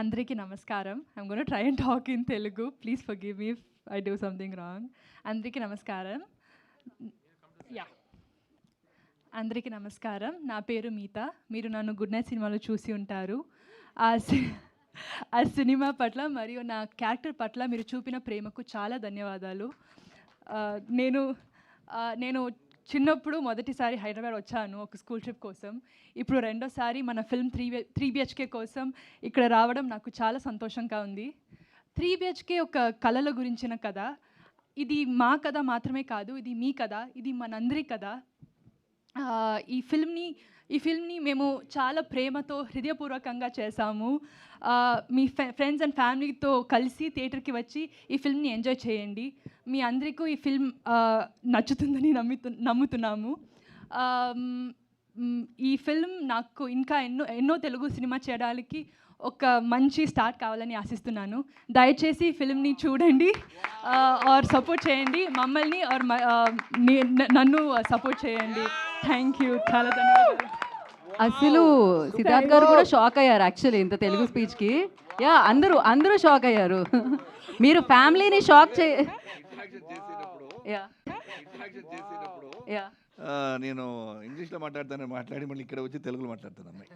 అందరికీ నమస్కారం. I'm gonna try and talk in Telugu. Please forgive me if I do something wrong. అందరికీ నమస్కారం. Yeah అందరికీ నమస్కారం. నా పేరు మీత. మీరు నన్ను గుడ్ నైట్ సినిమాలో చూసి ఉంటారు. ఆ సి ఆ సినిమా పట్ల మరియు నా క్యారెక్టర్ పట్ల మీరు చూపిన ప్రేమకు చాలా ధన్యవాదాలు. నేను నేను చిన్నప్పుడు మొదటిసారి హైదరాబాద్ వచ్చాను ఒక స్కూల్ ట్రిప్ కోసం. ఇప్పుడు రెండోసారి మన ఫిల్మ్ 3 బిహెచ్కే కోసం ఇక్కడ రావడం నాకు చాలా సంతోషంగా ఉంది. 3 బిహెచ్కే ఒక కళల గురించిన కథ. ఇది మా కథ మాత్రమే కాదు, ఇది మీ కథ, ఇది మనందరి కథ. ఈ ఫిల్మ్ని మేము చాలా ప్రేమతో హృదయపూర్వకంగా చేశాము. మీ ఫ్రెండ్స్ అండ్ ఫ్యామిలీతో కలిసి థియేటర్కి వచ్చి ఈ ఫిల్మ్ని ఎంజాయ్ చేయండి. మీ అందరికీ ఈ ఫిల్మ్ నచ్చుతుందని నమ్ముతున్నాము. ఈ ఫిల్మ్ నాకు ఇంకా ఎన్నో తెలుగు సినిమా చేయడానికి ఒక మంచి స్టార్ట్ కావాలని ఆశిస్తున్నాను. దయచేసి ఈ ఫిల్మ్ని చూడండి ఆర్ సపోర్ట్ చేయండి. మమ్మల్ని ఆర్ నన్ను సపోర్ట్ చేయండి. Thank you. చాలా ధన్యవాదాలు. అసలు సిద్ధార్థ్ గారు కూడా షాక్ అయ్యారు యాక్చువల్లీ ఇంత తెలుగు స్పీచ్కి. యా అందరూ షాక్ అయ్యారు. మీరు ఫ్యామిలీని షాక్ నేను ఇంగ్లీష్లో మాట్లాడి మళ్ళీ ఇక్కడ వచ్చి తెలుగులో మాట్లాడతాను అమ్మాయి.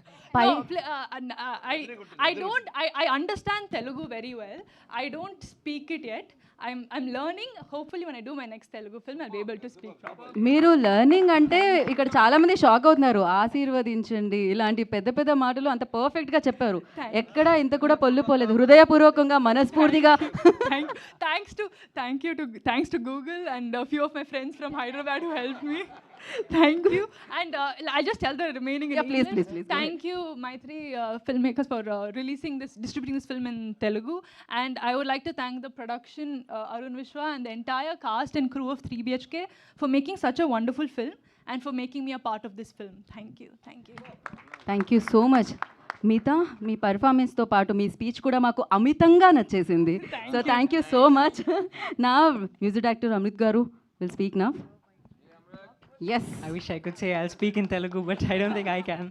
I understand Telugu very well. I don't speak it yet. I'm learning. Hopefully when I do my next Telugu film I'll be able to speak properly. మీరు లెర్నింగ్ అంటే ఇక్కడ చాలా మంది షాక్ అవుతున్నారు. ఆశీర్వదించండి ఇలాంటి పెద్ద పెద్ద మాటలు అంత పర్ఫెక్ట్గా చెప్పారు. ఎక్కడ ఇంత కూడా పొల్లు పోలేదు. హృదయపూర్వకంగా మనస్ఫూర్తిగా thanks to Google and a few of my friends from Hyderabad who helped me. Thank you. And I just tell the remaining. Yeah, please. Thank you, Maitri filmmakers, for distributing this film in Telugu. And I would like to thank the production, Arun Vishwa, and the entire cast and crew of 3 BHK for making such a wonderful film and for making me a part of this film. Thank you so much. మిగతా మీ పర్ఫార్మెన్స్తో పాటు మీ speech కూడా మాకు అమితంగా నచ్చేసింది. So thank you so much. నా music director Amrit గారు will speak now. Yes. I wish I could say I'll speak in Telugu, but I don't think I can.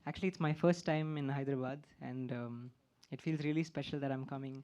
Actually, it's my first time in Hyderabad, and it feels really special that I'm coming